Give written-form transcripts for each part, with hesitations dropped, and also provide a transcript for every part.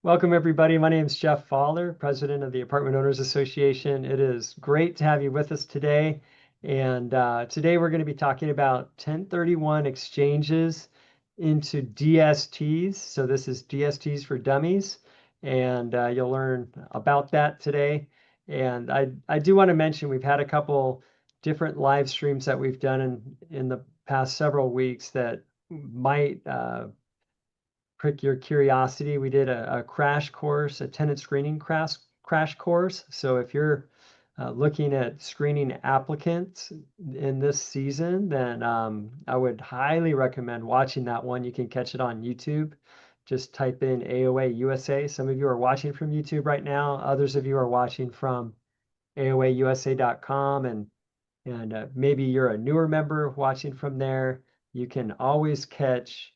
Welcome, everybody. My name is Jeff Fowler, president of the Apartment Owners Association. It is great to have you with us today. And today we're going to be talking about 1031 exchanges into DSTs. So this is DSTs for Dummies, and you'll learn about that today. And I do want to mention we've had a couple different live streams that we've done in the past several weeks that might prick your curiosity. We did a crash course, a tenant screening crash course. So if you're looking at screening applicants in this season, then I would highly recommend watching that one. You can catch it on YouTube. Just type in AOA USA. Some of you are watching from YouTube right now. Others of you are watching from AOAUSA.com, and maybe you're a newer member watching from there. You can always catch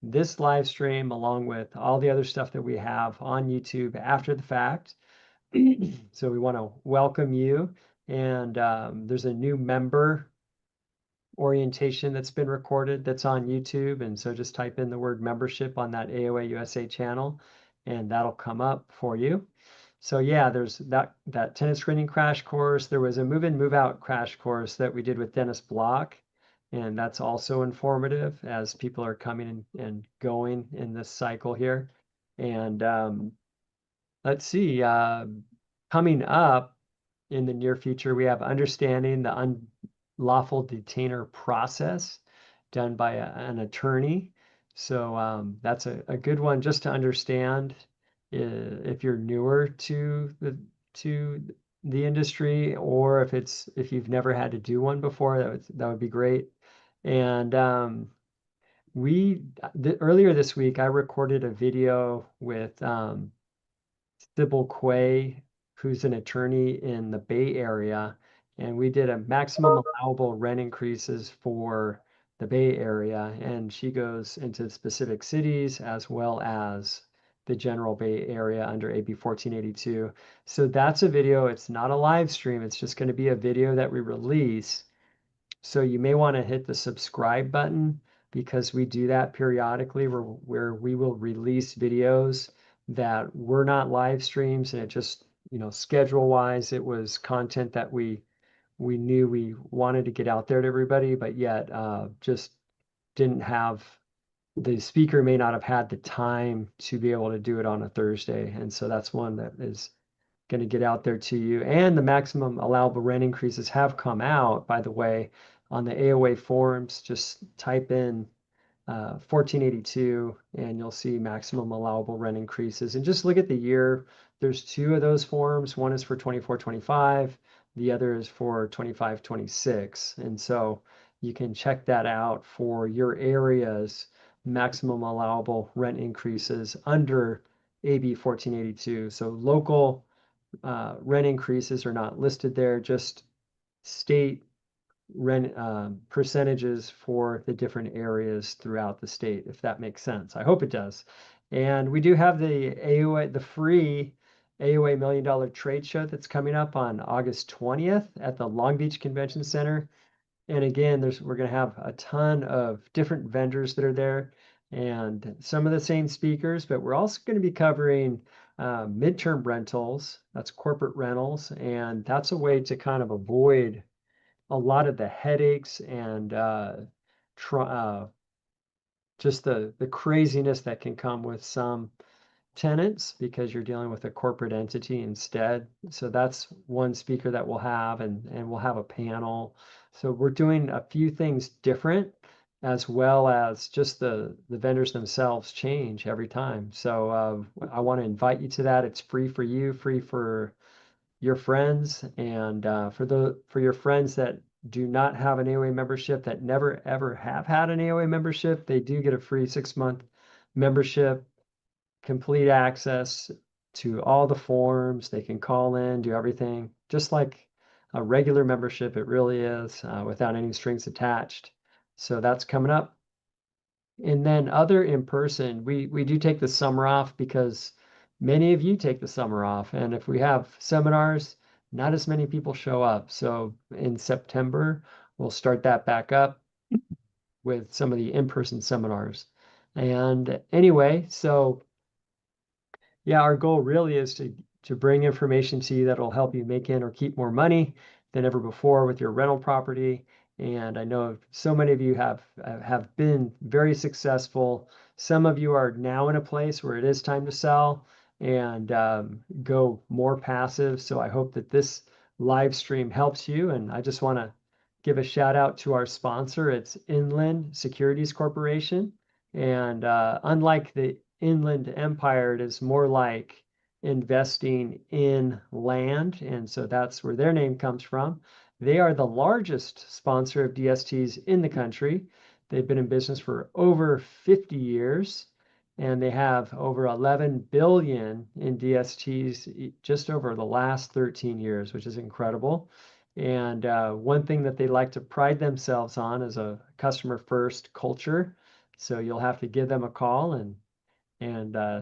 this live stream along with all the other stuff that we have on YouTube after the fact. So we want to welcome you. And there's a new member orientation that's been recorded that's on YouTube. And so just type in the word membership on that AOA USA channel, and that'll come up for you. So yeah, there's that tenant screening crash course. There was a move-in, move-out crash course that we did with Dennis Block, and that's also informative as people are coming and going in this cycle here. And let's see, coming up in the near future, we have understanding the unlawful detainer process done by an attorney. So that's a good one just to understand if you're newer to the industry, or if you've never had to do one before, that would be great. And earlier this week I recorded a video with Sybil Quay, who's an attorney in the Bay Area, and we did a maximum allowable rent increases for the Bay Area, and she goes into specific cities as well as the general Bay Area under AB 1482. So that's a video. It's not a live stream. It's just going to be a video that we release. So you may want to hit the subscribe button, because we do that periodically where we will release videos that were not live streams, and it just, schedule wise, it was content that we knew we wanted to get out there to everybody, but yet just didn't have, the speaker may not have had the time to be able to do it on a Thursday. And so that's one that is going to get out there to you. And the maximum allowable rent increases have come out, by the way, on the AOA forums. Just type in 1482 and you'll see maximum allowable rent increases. And just look at the year. There's two of those forms. One is for 24-25. The other is for 25-26. And so you can check that out for your area's maximum allowable rent increases under AB 1482. So local rent increases are not listed there, just state rent percentages for the different areas throughout the state, if that makes sense. I hope it does. And we do have the AOA, the free AOA $1 Million Trade Show that's coming up on August 20th at the Long Beach Convention Center. And again, we're going to have a ton of different vendors that are there and some of the same speakers, but we're also going to be covering midterm rentals. That's corporate rentals, and that's a way to kind of avoid a lot of the headaches and just the craziness that can come with some tenants, because you're dealing with a corporate entity instead. So that's one speaker that we'll have, and we'll have a panel. So we're doing a few things different, as well as just the vendors themselves change every time. So I want to invite you to that. It's free for you, free for your friends, and for your friends that do not have an AOA membership, that never ever have had an AOA membership, they do get a free 6-month membership, complete access to all the forms. They can call in, do everything just like a regular membership. It really is, without any strings attached. So that's coming up. And then other in person, we do take the summer off because many of you take the summer off. And if we have seminars, not as many people show up. So in September, we'll start that back up with some of the in-person seminars. And anyway, so Yeah, our goal really is to bring information to you that'll help you make in or keep more money than ever before with your rental property. And I know so many of you have been very successful. Some of you are now in a place where it is time to sell and go more passive. So I hope that this live stream helps you. And I just want to give a shout out to our sponsor. It's Inland Securities Corporation. And unlike the Inland Empire, it is more like investing in land. And so that's where their name comes from. They are the largest sponsor of DSTs in the country. They've been in business for over 50 years and they have over 11 billion in DSTs just over the last 13 years, which is incredible. And one thing that they like to pride themselves on is a customer first culture. So you'll have to give them a call and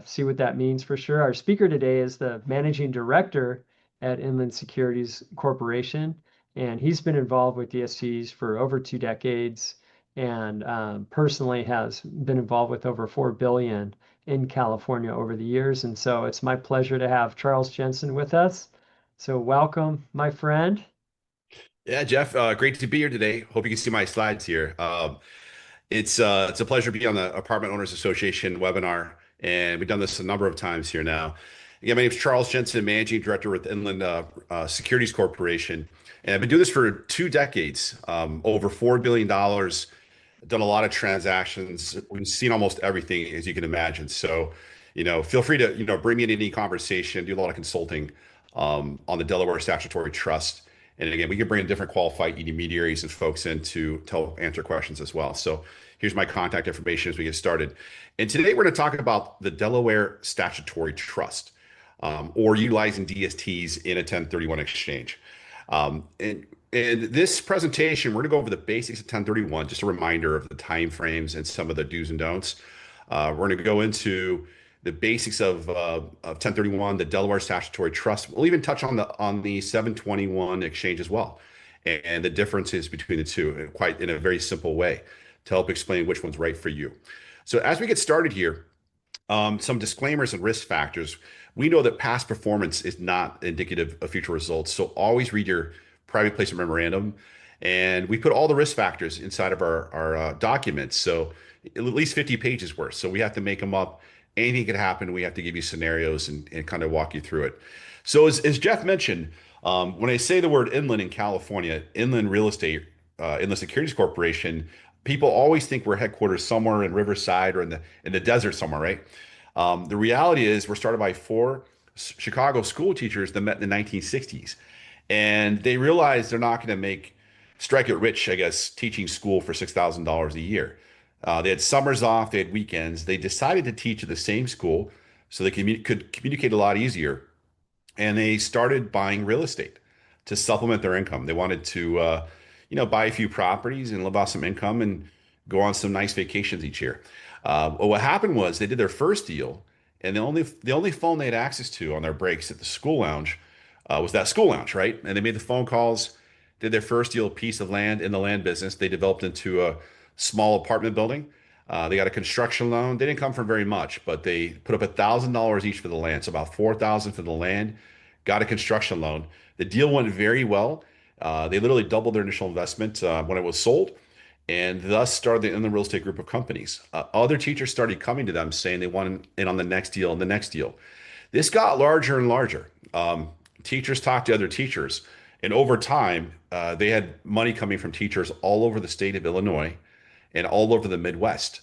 see what that means for sure. Our speaker today is the managing director at Inland Securities Corporation, and he's been involved with DSTs for over 2 decades, and personally has been involved with over 4 billion in California over the years. And so it's my pleasure to have Charles Jensen with us. So welcome, my friend. Yeah, Jeff, great to be here today. Hope you can see my slides here. It's a pleasure to be on the Apartment Owners Association webinar, and we've done this a number of times here now. Again, my name is Charles Jensen, Managing Director with Inland Securities Corporation, and I've been doing this for 2 decades, over $4 billion. Done a lot of transactions. We've seen almost everything, as you can imagine. So, feel free to bring me in any conversation. Do a lot of consulting on the Delaware Statutory Trust. And again, we can bring in different qualified intermediaries and folks in to help answer questions as well. So here's my contact information as we get started. And today we're going to talk about the Delaware Statutory Trust, or utilizing DSTs in a 1031 exchange. In this presentation, we're going to go over the basics of 1031, just a reminder of the timeframes and some of the do's and don'ts. We're going to go into the basics of 1031, the Delaware Statutory Trust. We'll even touch on the 721 exchange as well, and the differences between the two, quite in a very simple way to help explain which one's right for you. So as we get started here, some disclaimers and risk factors. We know that past performance is not indicative of future results, so always read your private placement memorandum. And we put all the risk factors inside of our documents, so at least 50 pages worth. So we have to make them up. Anything could happen. We have to give you scenarios and kind of walk you through it. So as Jeff mentioned, when I say the word inland in California, inland real estate, Inland Securities Corporation, people always think we're headquarters somewhere in Riverside or in the desert somewhere, right? The reality is we're started by four Chicago school teachers that met in the 1960s, and they realized they're not going to strike it rich, I guess, teaching school for $6,000 a year. They had summers off, they had weekends. They decided to teach at the same school so they could communicate a lot easier. And they started buying real estate to supplement their income. They wanted to, buy a few properties and live off some income and go on some nice vacations each year. Well, what happened was they did their first deal, and the only phone they had access to on their breaks at the school lounge was that school lounge, right? And they made the phone calls, did their first deal, piece of land in the land business. They developed into a small apartment building. They got a construction loan. They didn't come from very much, but they put up $1,000 each for the land, so about $4,000 for the land. Got a construction loan. The deal went very well. They literally doubled their initial investment when it was sold, and thus started the Inland Real Estate Group of companies. Other teachers started coming to them saying they wanted in on the next deal and the next deal. This got larger and larger. Teachers talked to other teachers, and over time, they had money coming from teachers all over the state of Illinois and all over the Midwest.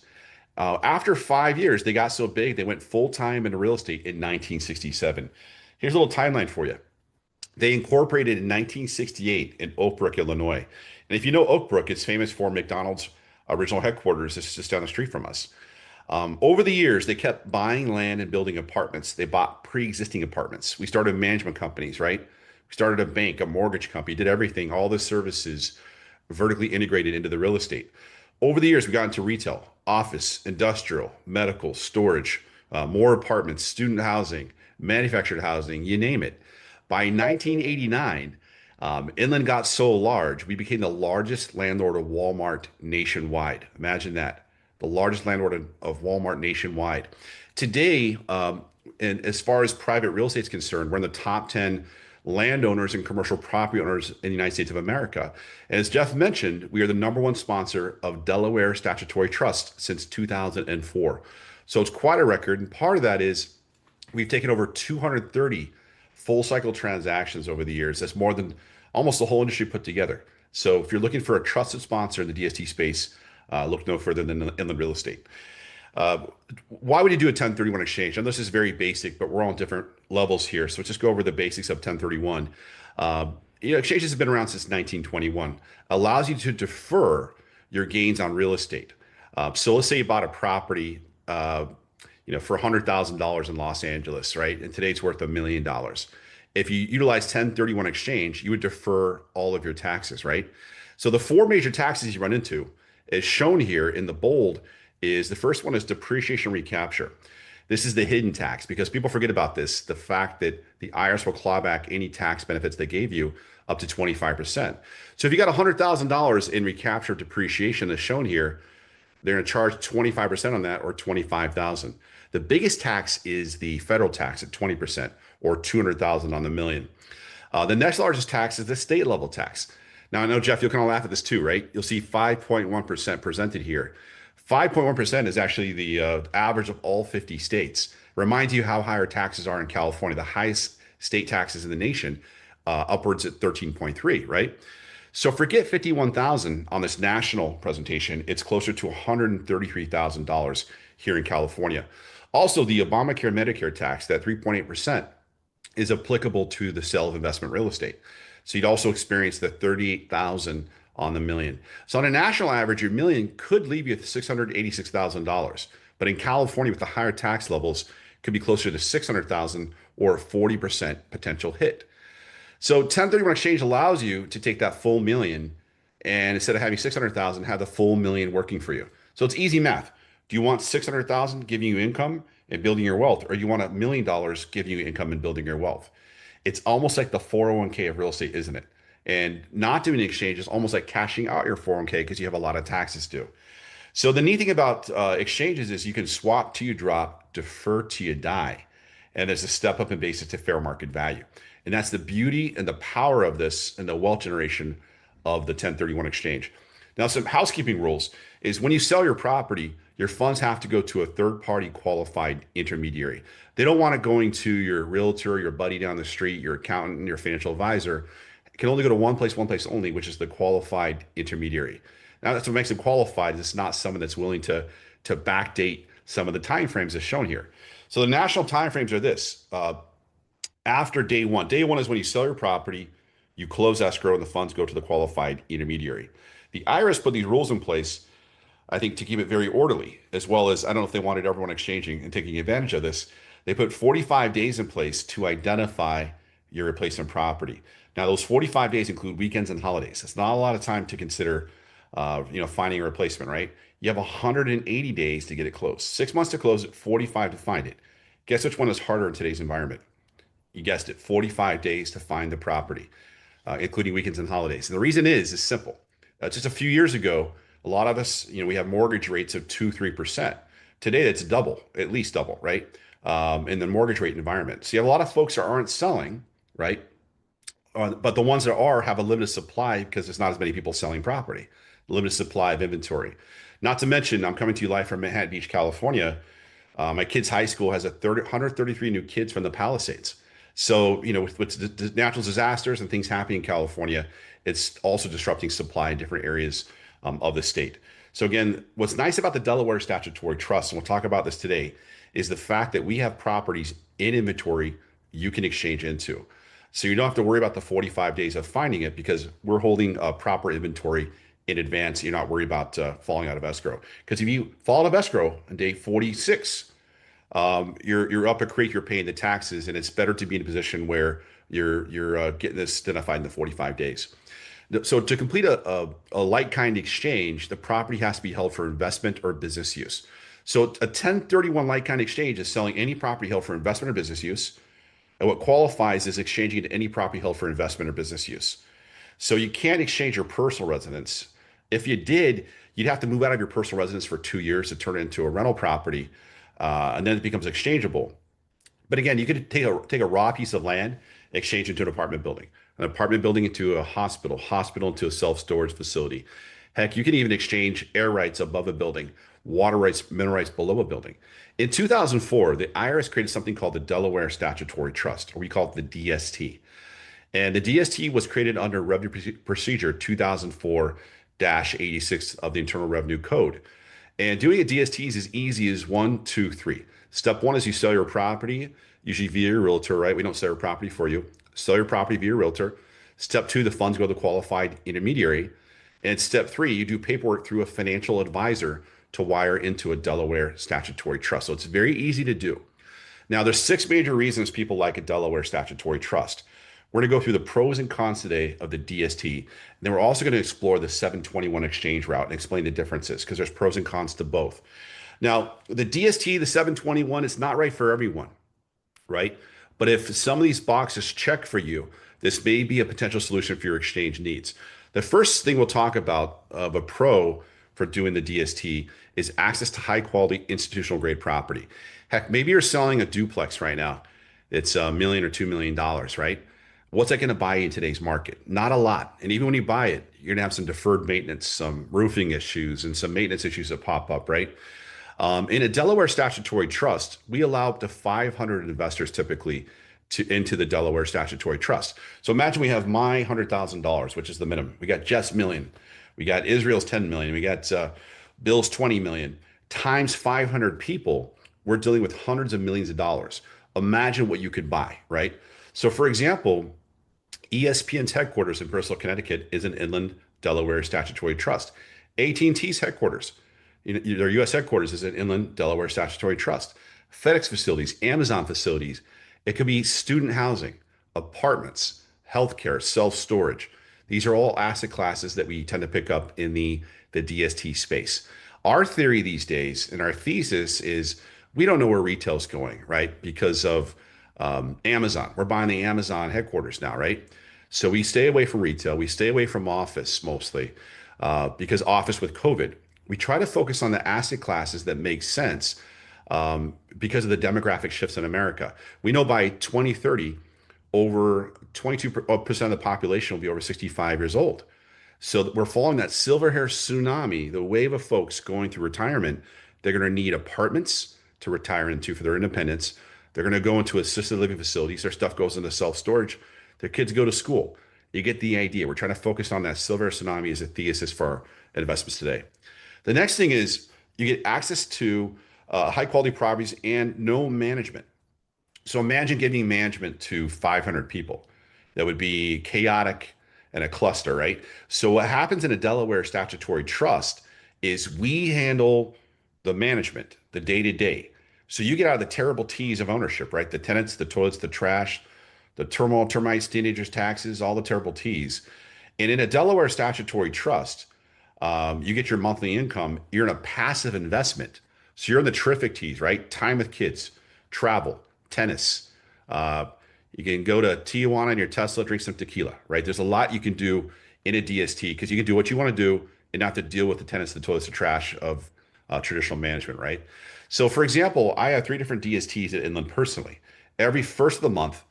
After 5 years, they got so big, they went full time into real estate in 1967. Here's a little timeline for you. They incorporated in 1968 in Oak Brook, Illinois. And if you know Oak Brook, it's famous for McDonald's original headquarters. It's just down the street from us. Over the years, they kept buying land and building apartments. They bought pre-existing apartments. We started management companies, right? We started a bank, a mortgage company, did everything, all the services vertically integrated into the real estate. Over the years, we got into retail, office, industrial, medical, storage, more apartments, student housing, manufactured housing, you name it. By 1989, Inland got so large, we became the largest landlord of Walmart nationwide. Imagine that, the largest landlord of Walmart nationwide. Today, And as far as private real estate is concerned, we're in the top 10 landowners and commercial property owners in the United States of America. And as Jeff mentioned, we are the number one sponsor of Delaware Statutory Trust since 2004. So it's quite a record. And part of that is we've taken over 230 full cycle transactions over the years. That's more than almost the whole industry put together. So if you're looking for a trusted sponsor in the DST space, look no further than Inland Real Estate. Uh, why would you do a 1031 exchange? And this is very basic, but we're all on different levels here. So let's just go over the basics of 1031. Exchanges have been around since 1921. Allows you to defer your gains on real estate. So let's say you bought a property, for $100,000 in Los Angeles, right? And today it's worth $1 million. If you utilize 1031 exchange, you would defer all of your taxes, right? So the four major taxes you run into, as shown here in the bold, is the first one is depreciation recapture. This is the hidden tax because people forget about this, the fact that the IRS will claw back any tax benefits they gave you up to 25%. So if you got $100,000 in recapture depreciation as shown here, they're going to charge 25% on that or 25,000. The biggest tax is the federal tax at 20% or 200,000 on the million. The next largest tax is the state level tax. Now I know Jeff, you'll kind of laugh at this too, right? You'll see 5.1% presented here. 5.1% is actually the average of all 50 states. Reminds you how high our taxes are in California, the highest state taxes in the nation, upwards at 13.3, right? So forget 51,000 on this national presentation. It's closer to $133,000 here in California. Also, the Obamacare Medicare tax, that 3.8%, is applicable to the sale of investment real estate. So you'd also experience the 38,000 on the million. So on a national average, your million could leave you with $686,000. But in California, with the higher tax levels, could be closer to 600,000 or a 40% potential hit. So 1031 exchange allows you to take that full million and instead of having 600,000, have the full million working for you. So it's easy math. Do you want 600,000 giving you income and building your wealth, or you want $1 million giving you income and building your wealth? It's almost like the 401k of real estate, isn't it? And not doing an exchange is almost like cashing out your 401k because you have a lot of taxes due. So the neat thing about exchanges is you can swap till you drop, defer till you die. And there's a step up in basis to fair market value. And that's the beauty and the power of this and the wealth generation of the 1031 exchange. Now, some housekeeping rules is when you sell your property, your funds have to go to a third party qualified intermediary. They don't want it going to your realtor, your buddy down the street, your accountant, your financial advisor. It can only go to one place only, which is the qualified intermediary. Now, that's what makes them qualified. It's not someone that's willing to backdate some of the timeframes as shown here. So the national timeframes are this. After day one. Day one is when you sell your property, you close escrow, and the funds go to the qualified intermediary. The IRS put these rules in place, I think, to keep it very orderly, as well as I don't know if they wanted everyone exchanging and taking advantage of this. They put 45 days in place to identify your replacement property. Now, those 45 days include weekends and holidays. It's not a lot of time to consider, finding a replacement, right? You have 180 days to get it closed. 6 months to close it, 45 to find it. Guess which one is harder in today's environment? You guessed it, 45 days to find the property, including weekends and holidays. And the reason is simple. Just a few years ago, a lot of us, we have mortgage rates of 2-3%. Today, that's double, at least double, right? In the mortgage rate environment. So you have a lot of folks that aren't selling, right? But the ones that are have a limited supply because there's not as many people selling property, limited supply of inventory. Not to mention, I'm coming to you live from Manhattan Beach, California. My kids' high school has 133 new kids from the Palisades. So, with the natural disasters and things happening in California, it's also disrupting supply in different areas of the state. So again, what's nice about the Delaware Statutory Trust, and we'll talk about this today, is the fact that we have properties in inventory you can exchange into. So you don't have to worry about the 45 days of finding it because we're holding a proper inventory in advance. You're not worried about falling out of escrow. Because if you fall out of escrow on day 46, you're up a creek, you're paying the taxes, and it's better to be in a position where you're getting this identified in the 45 days. So to complete a like kind exchange, the property has to be held for investment or business use. So a 1031 like kind exchange is selling any property held for investment or business use. And what qualifies is exchanging to any property held for investment or business use. So you can't exchange your personal residence. If you did, you'd have to move out of your personal residence for 2 years to turn it into a rental property, and then it becomes exchangeable. But again, you could take a raw piece of land, exchange into an apartment building into a hospital, hospital into a self-storage facility. Heck, you can even exchange air rights above a building, water rights, mineral rights below a building. In 2004, the IRS created something called the Delaware Statutory Trust, or we call it the DST. And the DST was created under Revenue Procedure 2004-86 of the Internal Revenue Code. And doing a DST is as easy as one, two, three. Step one is you sell your property, usually via your realtor, right? We don't sell your property for you. Sell your property via your realtor. Step two, the funds go to the qualified intermediary. And step three, you do paperwork through a financial advisor to wire into a Delaware statutory trust. So it's very easy to do. Now, there's six major reasons people like a Delaware statutory trust. We're going to go through the pros and cons today of the DST. And then we're also going to explore the 721 exchange route and explain the differences because there's pros and cons to both. Now, the DST, the 721, is not right for everyone, right? But if some of these boxes check for you, this may be a potential solution for your exchange needs. The first thing we'll talk about of a pro for doing the DST is access to high quality institutional grade property. Heck, maybe you're selling a duplex right now. It's $1 million or $2 million, right? What's that going to buy you in today's market? Not a lot. And even when you buy it, you're going to have some deferred maintenance, some roofing issues, and some maintenance issues that pop up, right? In a Delaware statutory trust, we allow up to 500 investors typically into the Delaware statutory trust. So imagine we have my $100,000, which is the minimum. We got Jeff's million. We got Israel's 10 million. We got Bill's 20 million. Times 500 people, we're dealing with hundreds of millions of dollars. Imagine what you could buy, right? So for example, ESPN's headquarters in Bristol, Connecticut is an inland Delaware statutory trust. AT&T's headquarters, their U.S. headquarters is an inland Delaware statutory trust. FedEx facilities, Amazon facilities. It could be student housing, apartments, healthcare, self-storage. These are all asset classes that we tend to pick up in the DST space. Our theory these days and our thesis is we don't know where retail is going, right? Because of Amazon. We're buying the Amazon headquarters now, right? So we stay away from retail. We stay away from office mostly because office with COVID. We try to focus on the asset classes that make sense because of the demographic shifts in America. We know by 2030, over 22% of the population will be over 65 years old. So we're following that silver hair tsunami, the wave of folks going through retirement. They're going to need apartments to retire into for their independence. They're going to go into assisted living facilities. Their stuff goes into self-storage. Their kids go to school. You get the idea. We're trying to focus on that silver tsunami as a thesis for our investments today. The next thing is you get access to high quality properties and no management. So imagine giving management to 500 people. That would be chaotic and a cluster, right? So what happens in a Delaware statutory trust is we handle the management, the day to day. So you get out of the terrible T's of ownership, right? The tenants, the toilets, the trash, the turmoil, termites, teenagers, taxes, all the terrible T's. And in a Delaware statutory trust, you get your monthly income. You're in a passive investment. So you're in the terrific T's, right? Time with kids, travel, tennis. You can go to Tijuana in your Tesla, drink some tequila, right? There's a lot you can do in a DST because you can do what you want to do and not have to deal with the tenants, the toilets, the trash of traditional management, right? So, for example, I have 3 different DSTs at Inland personally. Every first of the month,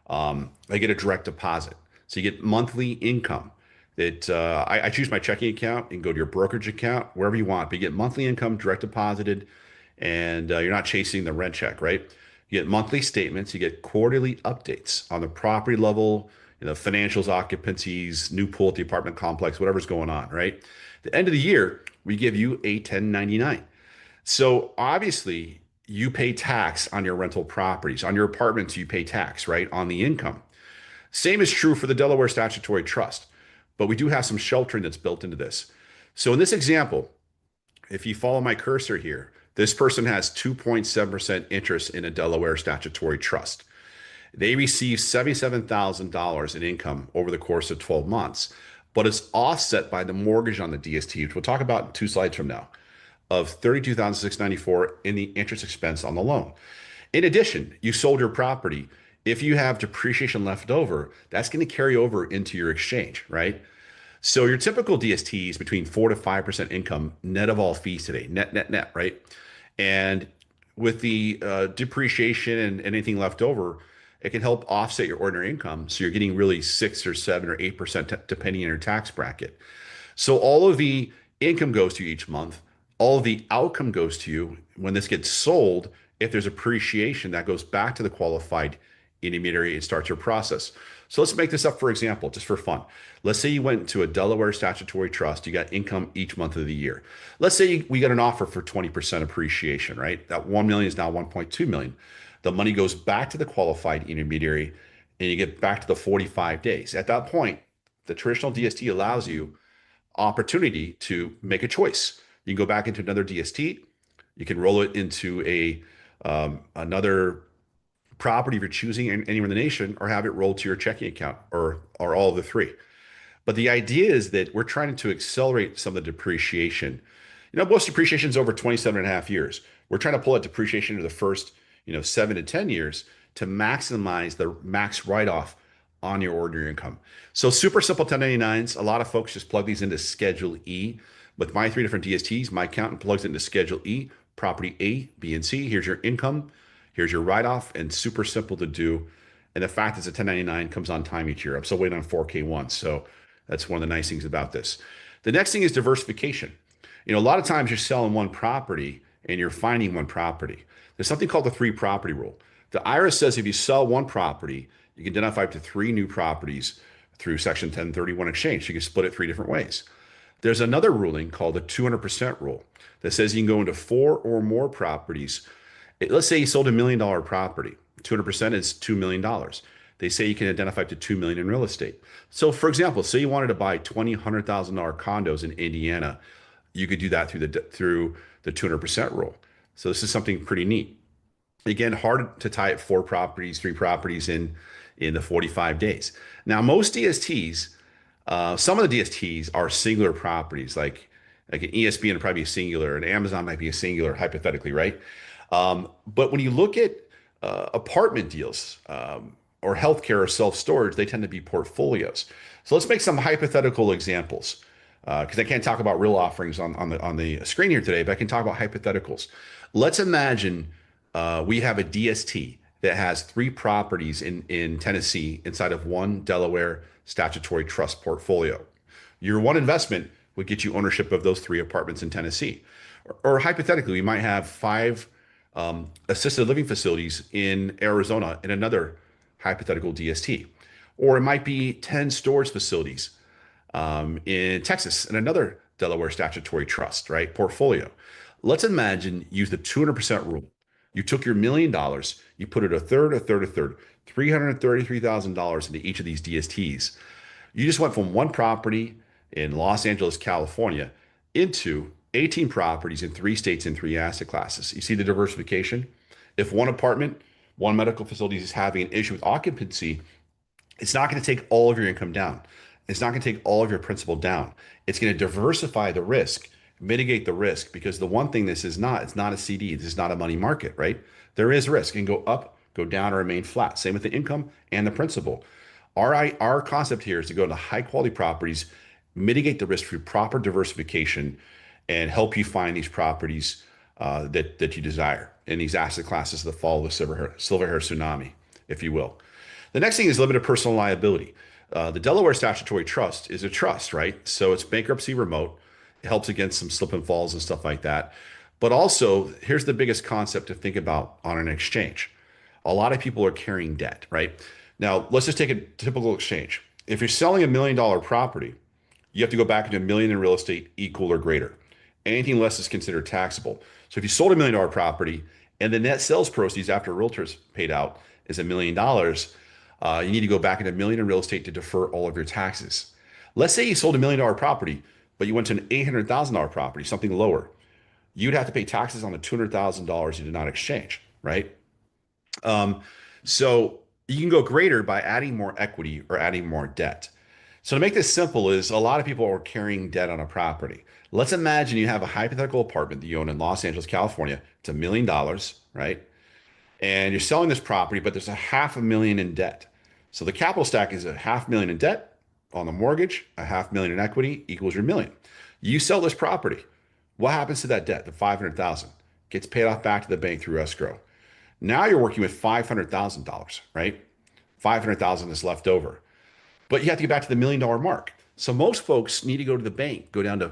I get a direct deposit. So you get monthly income. I choose my checking account and go to your brokerage account, wherever you want, but you get monthly income direct deposited and you're not chasing the rent check, right? You get monthly statements, you get quarterly updates on the property level, financials, occupancies, new pool at the apartment complex, whatever's going on, right? At the end of the year, we give you a 1099. So obviously, you pay tax on your rental properties. On your apartments, you pay tax, right, on the income. Same is true for the Delaware Statutory Trust, but we do have some sheltering that's built into this. So in this example, if you follow my cursor here, this person has 2.7% interest in a Delaware Statutory Trust. They receive $77,000 in income over the course of 12 months, but it's offset by the mortgage on the DST, which we'll talk about in 2 slides from now, of $32,694 in the interest expense on the loan. In addition, you sold your property. If you have depreciation left over, that's going to carry over into your exchange, right? So your typical DST is between 4 to 5% income net of all fees today, net, right? And with the depreciation and anything left over, it can help offset your ordinary income. So you're getting really 6 or 7 or 8% depending on your tax bracket. So all of the income goes to you each month. All of the outcome goes to you when this gets sold. If there's appreciation, that goes back to the qualified intermediary and starts your process. So let's make this up for example, just for fun. Let's say you went to a Delaware statutory trust, you got income each month of the year. Let's say we got an offer for 20% appreciation, right? That 1 million is now 1.2 million. The money goes back to the qualified intermediary and you get back to the 45 days. At that point, the traditional DST allows you opportunity to make a choice. You can go back into another DST. You can roll it into another property if you're choosing anywhere in the nation, or have it rolled to your checking account, or all of the three. But the idea is that we're trying to accelerate some of the depreciation. Most depreciation is over 27 and a half years. We're trying to pull that depreciation to the first, 7 to 10 years to maximize the max write-off on your ordinary income. So super simple 1099s. A lot of folks just plug these into Schedule E. With my 3 different DSTs, my accountant plugs it into Schedule E, property A, B, and C. Here's your income. Here's your write-off, and super simple to do. And the fact it's a 1099 comes on time each year. I'm still waiting on 4K1. So that's one of the nice things about this. The next thing is diversification. A lot of times you're selling one property and you're finding one property. There's something called the 3 property rule. The IRS says if you sell one property, you can identify up to 3 new properties through Section 1031 exchange. You can split it 3 different ways. There's another ruling called the 200% rule that says you can go into 4 or more properties. Let's say you sold $1 million property. 200% is $2 million. They say you can identify up to $2 million in real estate. So for example, say you wanted to buy $100,000 condos in Indiana, you could do that through the 200% rule. So this is something pretty neat. Again, hard to tie up 4 properties, 3 properties in the 45 days. Now, most DSTs, some of the DSTs are singular properties, like an ESPN would probably be a singular, and Amazon might be a singular, hypothetically, right? But when you look at apartment deals or healthcare or self-storage, they tend to be portfolios. So let's make some hypothetical examples because I can't talk about real offerings on the screen here today, but I can talk about hypotheticals. Let's imagine we have a DST that has 3 properties in Tennessee inside of one Delaware statutory trust portfolio. Your one investment would get you ownership of those 3 apartments in Tennessee. Or hypothetically, we might have 5 assisted living facilities in Arizona in another hypothetical DST. Or it might be 10 storage facilities in Texas in another Delaware statutory trust, right? Portfolio. Let's imagine use the 200% rule. You took your $1 million, you put it a third, $333,000 into each of these DSTs. You just went from one property in Los Angeles, California, into 18 properties in 3 states and 3 asset classes. You see the diversification? If one apartment, one medical facility is having an issue with occupancy, it's not going to take all of your income down. It's not going to take all of your principal down. It's going to diversify the risk, mitigate the risk, because the one thing this is not, it's not a CD. This is not a money market, right? There is risk. It can go up, go down, or remain flat. Same with the income and the principal. Our concept here is to go into high quality properties, mitigate the risk through proper diversification, and help you find these properties that you desire in these asset classes that follow the silver hair tsunami, if you will. The next thing is limited personal liability. The Delaware Statutory Trust is a trust, right? So it's bankruptcy remote. It helps against some slip and falls and stuff like that. But also, here's the biggest concept to think about on an exchange. A lot of people are carrying debt, right? Now, let's just take a typical exchange. If you're selling $1 million property, you have to go back into a million in real estate equal or greater. Anything less is considered taxable. So if you sold $1 million property and the net sales proceeds after realtors paid out is $1 million, you need to go back into a million in real estate to defer all of your taxes. Let's say you sold $1 million property, but you went to an $800,000 property, something lower. You'd have to pay taxes on the $200,000 you did not exchange, right? So you can go greater by adding more equity or adding more debt. So to make this simple is a lot of people are carrying debt on a property. Let's imagine you have a hypothetical apartment that you own in Los Angeles, California. It's $1 million, right? And you're selling this property, but there's a $500,000 in debt. So the capital stack is a $500,000 in debt on the mortgage, a $500,000 in equity equals your million. You sell this property. What happens to that debt, the 500,000? gets paid off back to the bank through escrow. Now you're working with $500,000, right? 500,000 is left over. But you have to get back to the $1 million mark. So most folks need to go to the bank, go down to,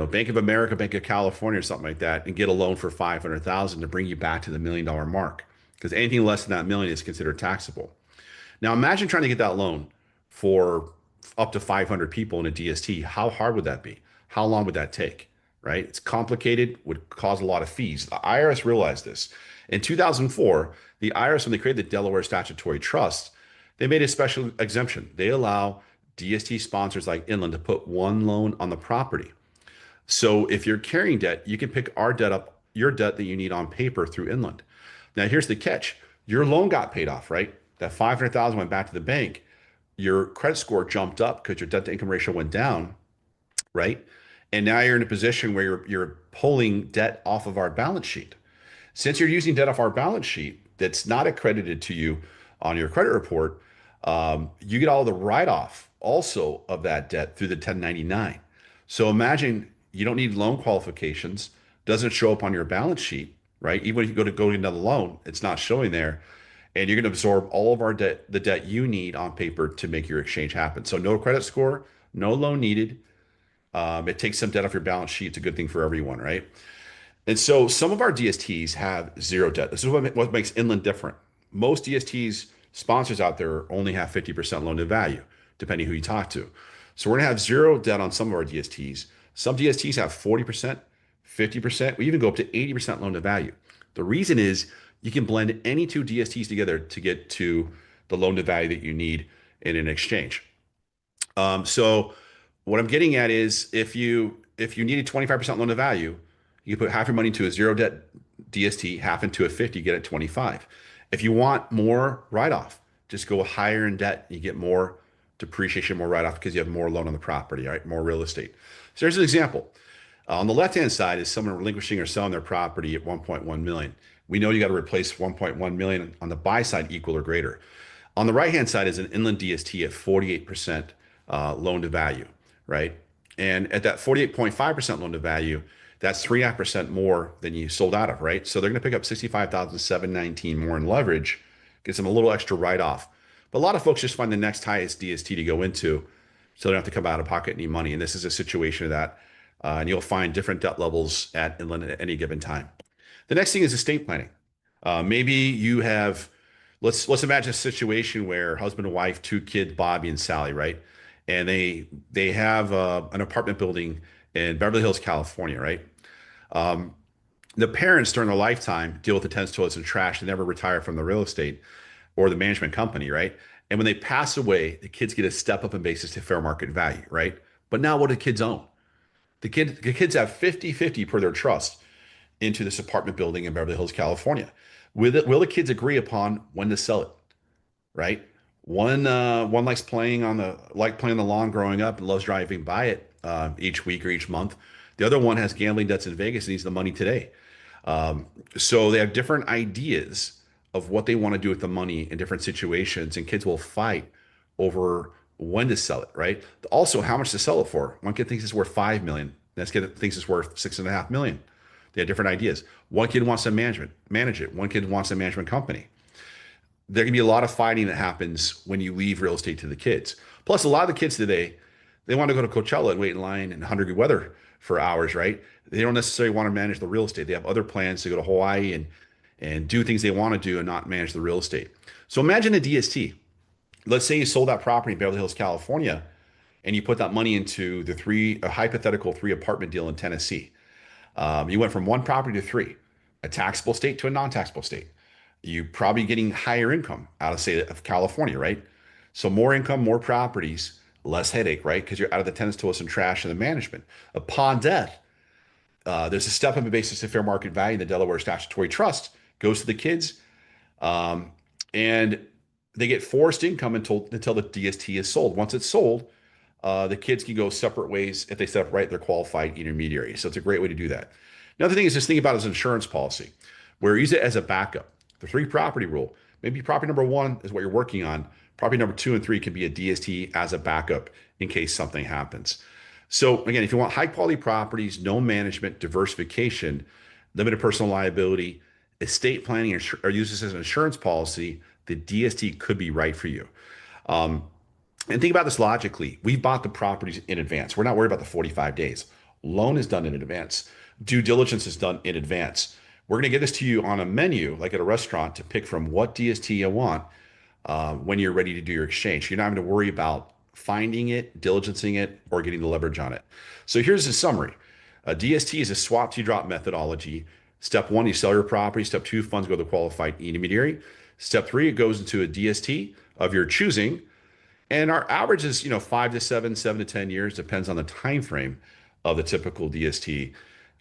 Bank of America, Bank of California, or something like that, and get a loan for 500,000 to bring you back to the $1 million mark. Because anything less than that million is considered taxable. Now imagine trying to get that loan for up to 500 people in a DST. How hard would that be? How long would that take? Right? It's complicated, would cause a lot of fees. The IRS realized this. In 2004, the IRS, when they created the Delaware Statutory Trust, they made a special exemption. They allow DST sponsors like Inland to put one loan on the property. So if you're carrying debt, you can pick our debt up, your debt that you need on paper through Inland. Now here's the catch. Your loan got paid off, right? That 500,000 went back to the bank. Your credit score jumped up because your debt to income ratio went down, right? And now you're in a position where you're pulling debt off of our balance sheet. Since you're using debt off our balance sheet that's not accredited to you on your credit report, you get all the write-off also of that debt through the 1099. So imagine you don't need loan qualifications, doesn't show up on your balance sheet, right? Even if you go to another loan, it's not showing there. And you're going to absorb all of our debt, the debt you need on paper to make your exchange happen. So no credit score, no loan needed. It takes some debt off your balance sheet. It's a good thing for everyone, right? And so some of our DSTs have zero debt. This is what makes Inland different. Most DSTs sponsors out there only have 50% loan to value, depending who you talk to. So we're gonna have zero debt on some of our DSTs. Some DSTs have 40%, 50%. We even go up to 80% loan to value. The reason is you can blend any two DSTs together to get to the loan to value that you need in an exchange. So what I'm getting at is if you needed 25% loan to value, you put half your money into a zero debt DST, half into a 50, get it 25. If you want more write-off, just go higher in debt. You get more depreciation, more write-off because you have more loan on the property, right? More real estate. So here's an example. On the left-hand side is someone relinquishing or selling their property at 1.1 million. We know you got to replace 1.1 million on the buy side equal or greater. On the right-hand side is an Inland DST at 48% loan to value, right? And at that 48.5% loan to value, that's 3.5% more than you sold out of, right? So they're going to pick up 65,719 more in leverage, gives them a little extra write-off. But a lot of folks just find the next highest DST to go into, so they don't have to come out of pocket any money. And this is a situation of that. And you'll find different debt levels at Inland at any given time. The next thing is estate planning. Maybe you have, let's imagine a situation where husband and wife, two kids, Bobby and Sally, right? And they have an apartment building in Beverly Hills, California, right? The parents during their lifetime deal with the tenants, toilets, and trash. They never retire from the real estate or the management company, right? And when they pass away, the kids get a step up in basis to fair market value, right? But now what do kids own? The kids have 50-50 per their trust into this apartment building in Beverly Hills, California. Will the kids agree upon when to sell it, right? One likes playing on the lawn growing up and loves driving by it each week or each month. The other one has gambling debts in Vegas and needs the money today. So they have different ideas of what they want to do with the money in different situations, and kids will fight over when to sell it, right? Also, how much to sell it for. One kid thinks it's worth 5 million. Next kid thinks it's worth 6.5 million. They have different ideas. One kid wants to manage it. One kid wants a management company. There can be a lot of fighting that happens when you leave real estate to the kids. Plus, a lot of the kids today, they want to go to Coachella and wait in line in 100-degree weather for hours, right? They don't necessarily want to manage the real estate. They have other plans to go to Hawaii and do things they want to do and not manage the real estate. So imagine a DST. Let's say you sold that property in Beverly Hills, California, and you put that money into a hypothetical 3 apartment deal in Tennessee. You went from 1 property to 3, a taxable state to a non-taxable state. You probably getting higher income out of, say, of California, right? So more income, more properties, less headache, right? Because you're out of the tenants, toilets, and trash and the management. Upon death, there's a step up in basis of fair market value. The Delaware Statutory Trust goes to the kids, and they get forced income until the DST is sold. Once it's sold, the kids can go separate ways. If they set up right, they're qualified intermediaries. So it's a great way to do that. Another thing is just think about it as an insurance policy, where you use it as a backup. The 3 property rule. Maybe property number 1 is what you're working on. Property number 2 and 3 can be a DST as a backup in case something happens. So again, if you want high quality properties, no management, diversification, limited personal liability, estate planning, or use this as an insurance policy, the DST could be right for you. Um, and think about this logically. We bought the properties in advance. We're not worried about the 45 days. Loan is done in advance. Due diligence is done in advance. We're going to get this to you on a menu, like at a restaurant, to pick from what DST you want when you're ready to do your exchange. You're not having to worry about finding it, diligencing it, or getting the leverage on it. So here's the summary. A DST is a swap to drop methodology. Step one, you sell your property. Step two, funds go to the qualified intermediary. Step three, it goes into a DST of your choosing. And our average is, 5 to 7, 7 to 10 years, depends on the time frame of the typical DST.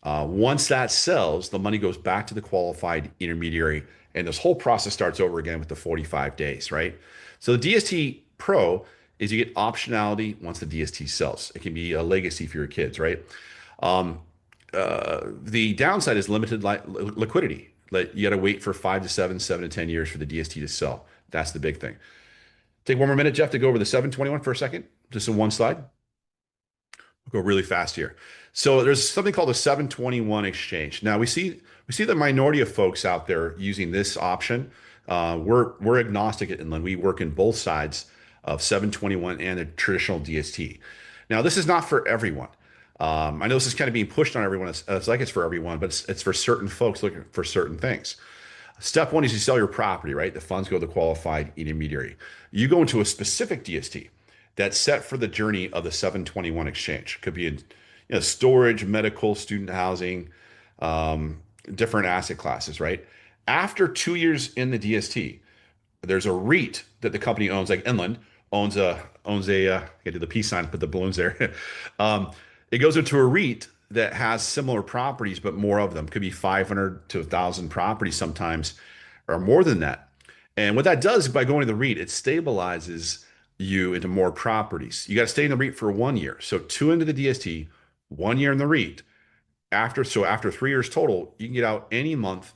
Once that sells, the money goes back to the qualified intermediary, and this whole process starts over again with the 45 days, right? So the DST Pro is you get optionality once the DST sells. It can be a legacy for your kids, right? Um, the downside is limited liquidity. Like, you got to wait for 5 to 7, 7 to 10 years for the DST to sell. That's the big thing. Take one more minute, Jeff, to go over the 721 for a second, just in one slide. We'll go really fast here. So there's something called a 721 exchange. Now we see the minority of folks out there using this option. We're agnostic at Inland. We work in both sides of 721 and the traditional DST. Now this is not for everyone. I know this is kind of being pushed on everyone. It's like it's for everyone, but it's for certain folks looking for certain things. Step one is you sell your property, right? The funds go to the qualified intermediary. You go into a specific DST that's set for the journey of the 721 exchange. Could be in, storage, medical, student housing, different asset classes, right? After 2 years in the DST, there's a REIT that the company owns, like Inland owns a I gotta do the peace sign, put the balloons there. It goes into a REIT that has similar properties, but more of them. Could be 500 to 1,000 properties sometimes, or more than that. And what that does by going to the REIT, it stabilizes you into more properties. You got to stay in the REIT for 1 year. So 2 into the DST, 1 year in the REIT. After 3 years total, you can get out any month,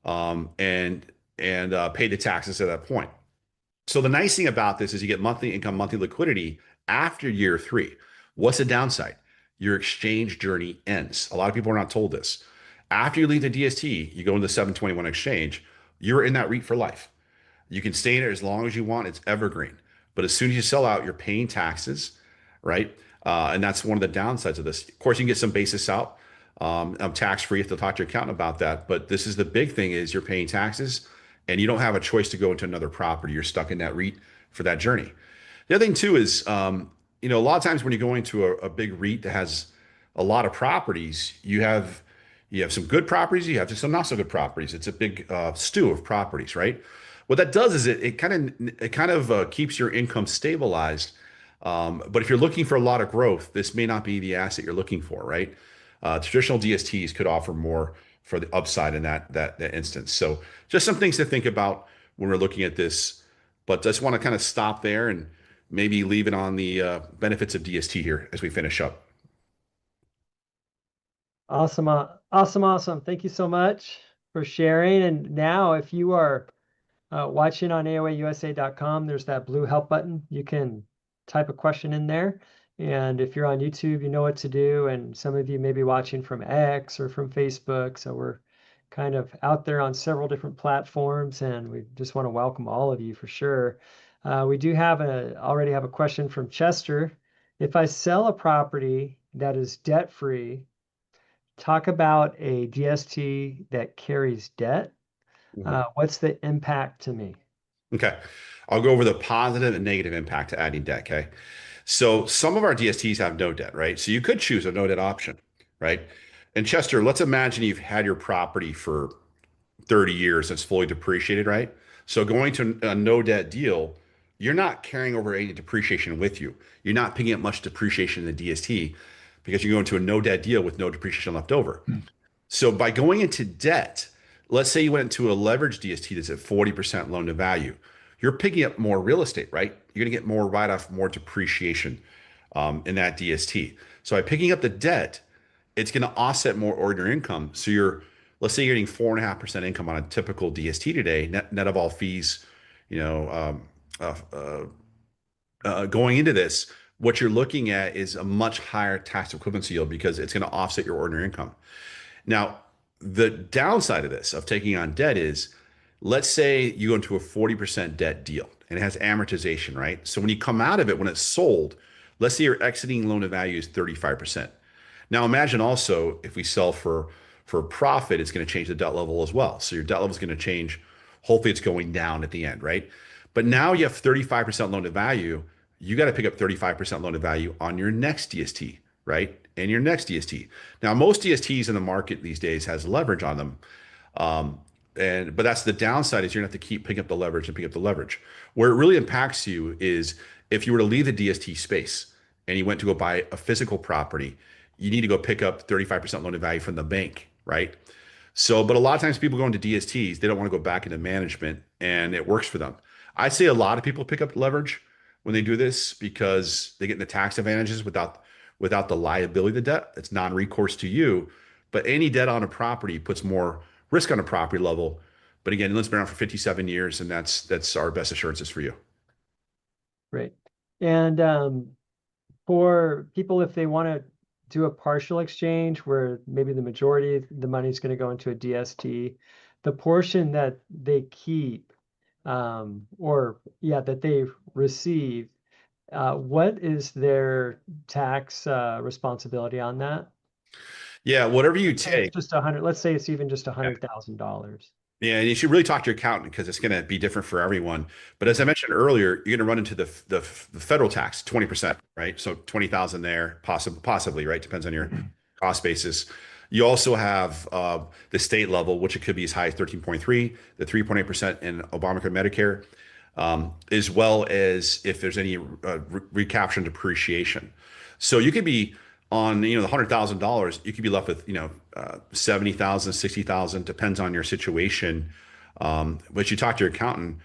and pay the taxes at that point. So the nice thing about this is you get monthly income, monthly liquidity after year three. What's the downside? Your exchange journey ends. A lot of people are not told this. After you leave the DST, you go into the 721 exchange, you're in that REIT for life. You can stay in it as long as you want. It's evergreen. But as soon as you sell out, you're paying taxes, right? And that's one of the downsides of this. Of course, you can get some basis out. Tax free. You have to talk to your accountant about that. But this is the big thing: is you're paying taxes, and you don't have a choice to go into another property. You're stuck in that REIT for that journey. The other thing too is, a lot of times when you go into a big REIT that has a lot of properties, you have some good properties, you have some not so good properties. It's a big stew of properties, right? What that does is it kind of keeps your income stabilized. But if you're looking for a lot of growth, this may not be the asset you're looking for, right? Traditional DSTs could offer more for the upside in that instance. So just some things to think about when we're looking at this. But I just want to kind of stop there and maybe leave it on the benefits of DST here as we finish up. Awesome. Awesome. Thank you so much for sharing. And now if you are watching on AOAUSA.com, there's that blue help button. You can type a question in there. And if you're on YouTube, you know what to do. And some of you may be watching from X or from Facebook. So we're kind of out there on several different platforms, and we just want to welcome all of you for sure. We do already have a question from Chester. If I sell a property that is debt-free, talk about a DST that carries debt. Mhm. What's the impact to me? Okay. I'll go over the positive and negative impact to adding debt. Okay. So some of our DSTs have no debt, right? So you could choose a no debt option, right? And Chester, let's imagine you've had your property for 30 years, it's fully depreciated, right? So going to a no debt deal, you're not carrying over any depreciation with you. You're not picking up much depreciation in the DST because you go into a no debt deal with no depreciation left over. So by going into debt, let's say you went into a leveraged DST that's at 40% loan to value, you're picking up more real estate, right? You're going to get more write off, more depreciation in that DST. So by picking up the debt, it's going to offset more ordinary income. So let's say you're getting 4.5% income on a typical DST today, net of all fees, you know, going into this, what you're looking at is a much higher tax equivalency yield because it's going to offset your ordinary income. Now, the downside of this, of taking on debt is, let's say you go into a 40% debt deal and it has amortization, right? So when you come out of it, when it's sold, let's say your exiting loan to value is 35%. Now imagine also if we sell for a profit, it's going to change the debt level as well. So your debt level is going to change. Hopefully it's going down at the end, right? But now you have 35% loan to value. You got to pick up 35% loan to value on your next DST, right? And your next DST. Now, most DSTs in the market these days has leverage on them. Um, but that's the downside is you're gonna have to keep picking up the leverage and pick up the leverage. Where it really impacts you is if you were to leave the DST space and you went to go buy a physical property, you need to go pick up 35% loan to value from the bank, right? So, but a lot of times people go into DSTs, they don't want to go back into management and it works for them. I'd say a lot of people pick up leverage when they do this because they get the tax advantages without the liability of the debt. It's non-recourse to you, but any debt on a property puts more risk on a property level. But again, it's been around for 57 years, and that's our best assurances for you. Great. And for people, if they want to do a partial exchange where maybe the majority of the money is going to go into a DST, the portion that they keep, or yeah, that they receive, what is their tax responsibility on that? Yeah, whatever you Let's say it's take. just 100, let's say it's even just $100,000. Yeah, and you should really talk to your accountant because it's going to be different for everyone. But as I mentioned earlier, you're going to run into the federal tax, 20%, right? So 20,000 there, possibly, right? Depends on your cost basis. You also have the state level, which it could be as high as 13.3, the 3.8% in Obamacare Medicare, as well as if there's any recapture and depreciation. So you could be on, the $100,000, you could be left with, 70,000, 60,000, depends on your situation. But you talk to your accountant,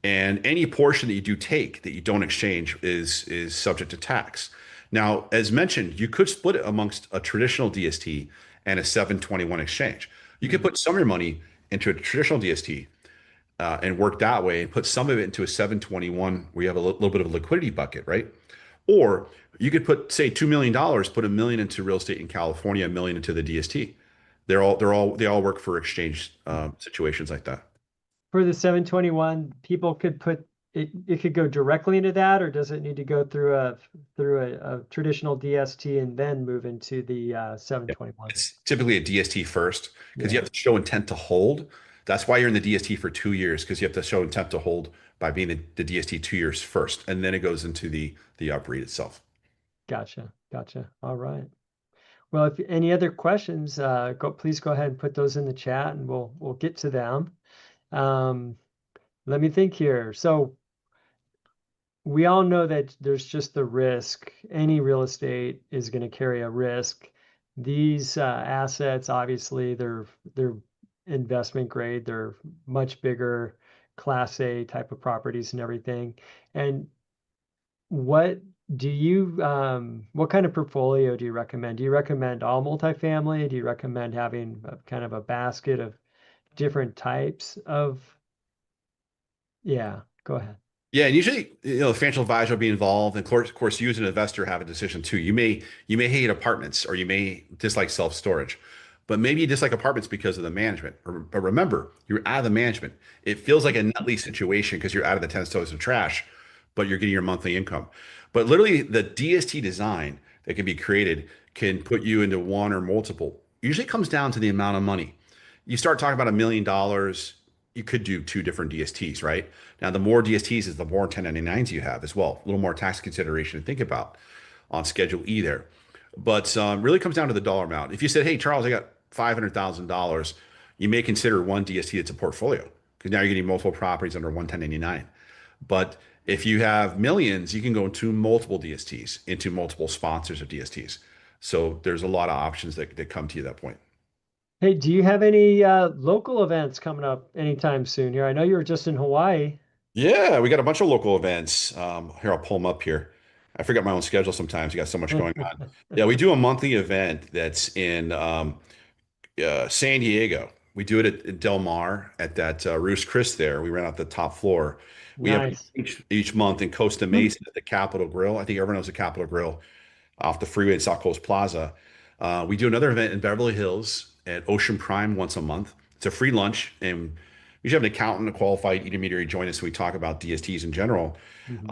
and any portion that you do take that you don't exchange is subject to tax. Now, as mentioned, you could split it amongst a traditional DST and a 721 exchange. You could put some of your money into a traditional DST and work that way and put some of it into a 721 where you have a little bit of a liquidity bucket, right? Or you could put, say, $2 million, put a million into real estate in California, a million into the DST. They all work for exchange situations like that. For the 721, people could put it could go directly into that, or does it need to go through a traditional DST and then move into the Yeah. 721? It's typically a DST first because you Yeah, have to show intent to hold. That's why you're in the DST for 2 years because you have to show intent to hold by being the DST 2 years first, and then it goes into the UPREIT itself. gotcha, gotcha. All right. Well, if any other questions, please go ahead and put those in the chat, and we'll get to them. Um, Let me think here. So we all know that there's just the risk. Any real estate is going to carry a risk. These assets, obviously, they're investment grade. They're much bigger, Class A type of properties and everything. And what what kind of portfolio do you recommend? Do you recommend all multifamily? Do you recommend having kind of a basket of different types of? Yeah, go ahead. Yeah, and usually, the financial advisor will be involved, and of course, you as an investor have a decision too. You may hate apartments, or you may dislike self-storage, but maybe you dislike apartments because of the management. But remember, you're out of the management. It feels like a net lease situation because you're out of the 10 stories of trash, but you're getting your monthly income. But literally, the DST design that can be created can put you into one or multiple. Usually, it comes down to the amount of money. You start talking about $1 million, you could do two different DSTs, right? Now, the more DSTs is the more 1099s you have as well. A little more tax consideration to think about on Schedule E there. But really comes down to the dollar amount. If you said, hey, Charles, I got $500,000, you may consider one DST that's a portfolio because now you're getting multiple properties under one 1099. But if you have millions, you can go into multiple DSTs, into multiple sponsors of DSTs. So there's a lot of options that come to you at that point. Hey, do you have any local events coming up anytime soon here? I know you were just in Hawaii. Yeah, we got a bunch of local events. Here, I'll pull them up here. I forget my own schedule sometimes. You got so much going on. Yeah, we do a monthly event that's in San Diego. We do it at Del Mar at that Roost Chris there. We rent out the top floor. We have Nice. each month in Costa Mesa at the Capitol Grill. I think everyone knows the Capitol Grill off the freeway at South Coast Plaza. We do another event in Beverly Hills at Ocean Prime once a month. It's a free lunch, and we should have an accountant, a qualified intermediary join us when we talk about DSTs in general. Hmm.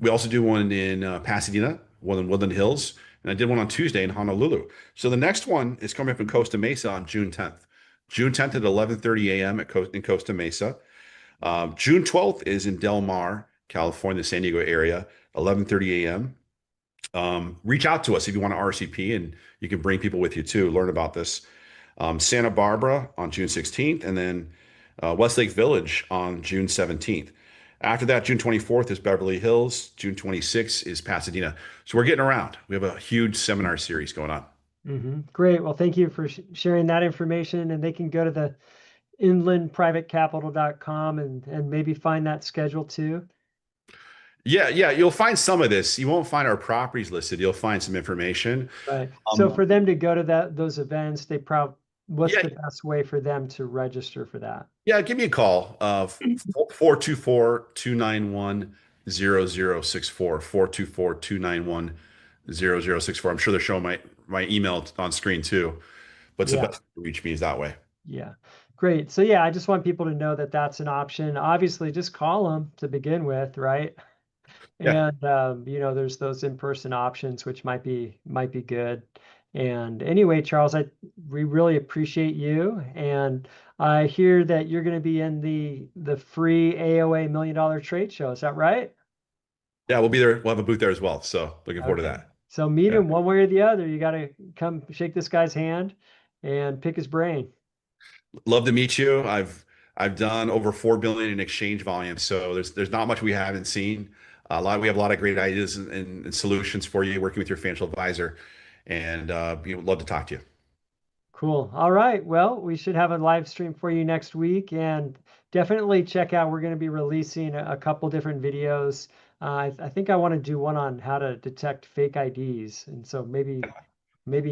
We also do one in Pasadena, one in Woodland Hills, and I did one on Tuesday in Honolulu. So the next one is coming up in Costa Mesa on June 10th. June 10th at 11:30 a.m. In Costa Mesa. June 12th is in Del Mar, California, San Diego area, 11:30 a.m. Reach out to us if you want to RCP, and you can bring people with you too, learn about this. Santa Barbara on June 16th, and then Westlake Village on June 17th. After that, June 24th is Beverly Hills. June 26th is Pasadena. So we're getting around. We have a huge seminar series going on. Hmm. Great. Well, thank you for sharing that information. And they can go to the inlandprivatecapital.com and maybe find that schedule too. Yeah, yeah, you'll find some of this. You won't find our properties listed. You'll find some information. Right. So Um, for them to go to those events, what's yeah, the best way for them to register for that? yeah, give me a call. 424-291-0064. 424-291-0064. I'm sure they're showing my email on screen too. But the Yeah. best way to reach me is that way. Yeah. Great. So yeah, I just want people to know that that's an option. Obviously, just call them to begin with, right? Yeah. And there's those in-person options which might be good. And anyway, Charles, we really appreciate you. And I hear that you're going to be in the free AOA $1 million trade show. Is that right? Yeah, we'll be there. We'll have a booth there as well. So looking forward to Okay. that. So meet Yeah. him one way or the other. You got to come shake this guy's hand and pick his brain. Love to meet you. I've done over 4 billion in exchange volume. So there's not much we haven't seen. We have a lot of great ideas and solutions for you working with your financial advisor. And we would love to talk to you. Cool. All right. Well, we should have a live stream for you next week, and definitely check out. We're going to be releasing a couple different videos. I think I want to do one on how to detect fake IDs, and so maybe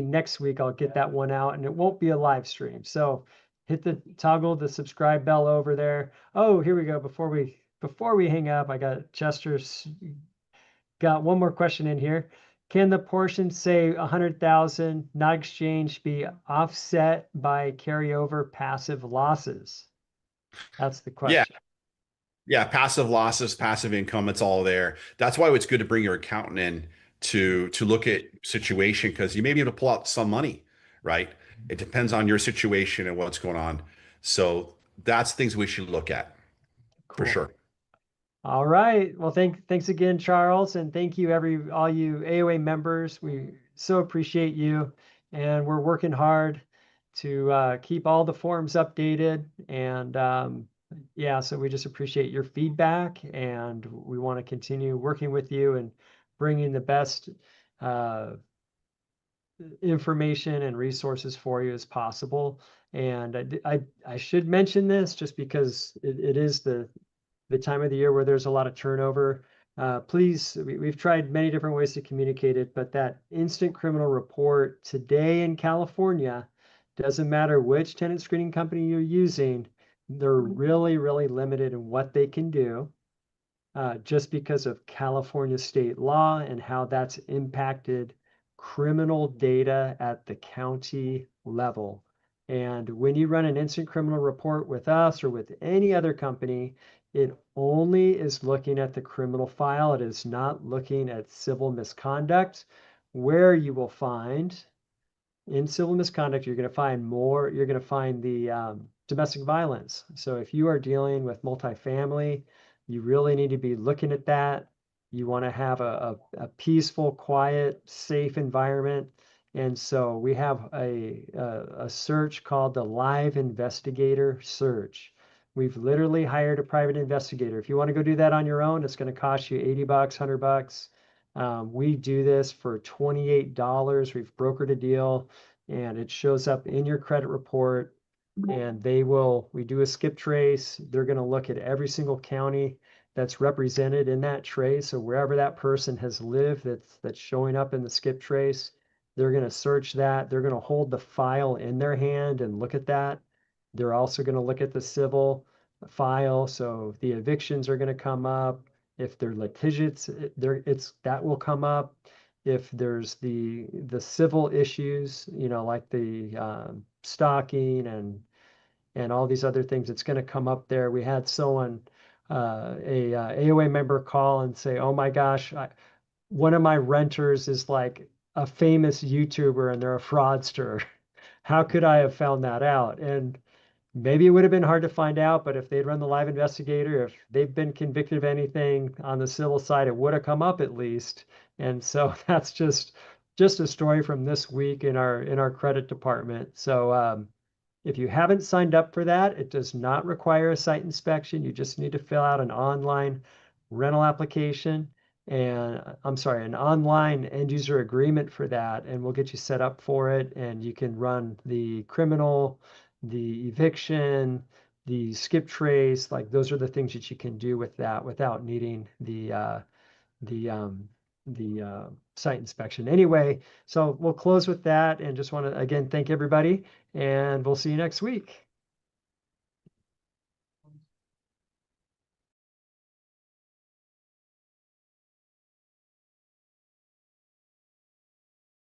next week I'll get that one out, and it won't be a live stream. So hit the subscribe bell over there. Oh, here we go. Before we hang up, I got Chester's got one more question in here. Can the portion, say 100,000 not exchanged, be offset by carryover passive losses? That's the Yeah. question. Yeah. Passive losses, passive income, it's all there. That's why it's good to bring your accountant in to look at situation because you may be able to pull out some money, right? It depends on your situation and what's going on. So that's things we should look at for Cool. sure. All right. Well, thanks again, Charles, and thank you all you AOA members. We so appreciate you, and we're working hard to keep all the forums updated. And yeah, so we just appreciate your feedback, and we want to continue working with you and bringing the best uh, information and resources for you as possible. And I should mention this just because it is the time of the year where there's a lot of turnover. Please, we've tried many different ways to communicate it, but that instant criminal report today in California, doesn't matter which tenant screening company you're using, they're really, really limited in what they can do, just because of California state law and how that's impacted criminal data at the county level. And when you run an instant criminal report with us or with any other company, it only is looking at the criminal file. It is not looking at civil misconduct, where you will find in civil misconduct, you're going to find you're going to find the domestic violence. So if you are dealing with multifamily, you really need to be looking at that. You want to have a peaceful, quiet, safe environment. And so we have a search called the Live Investigator Search. We've literally hired a private investigator. If you want to go do that on your own, it's going to cost you 80 bucks, 100 bucks. We do this for $28. We've brokered a deal and it shows up in your credit report. And we do a skip trace. They're going to look at every single county that's represented in that trace. So wherever that person has lived that's showing up in the skip trace, they're going to search that. They're going to hold the file in their hand and look at that. They're also going to look at the civil file. So the evictions are going to come up. If they're litigious, that will come up. If there's the civil issues, like stalking and all these other things. It's going to come up there. We had someone, AOA member call and say, "Oh my gosh, one of my renters is like a famous YouTuber and they're a fraudster. How could I have found that out?" And maybe it would have been hard to find out, but if they'd run the live investigator, if they've been convicted of anything on the civil side, it would have come up at least. And so that's just a story from this week in our credit department. So if you haven't signed up for that, it does not require a site inspection. You just need to fill out an online rental application and I'm sorry, an online end user agreement for that, and we'll get you set up for it. And you can run the criminal, the eviction, the skip trace. Like those are the things that you can do with that without needing the site inspection. Anyway, so we'll close with that and just want to again thank everybody, and we'll see you next week.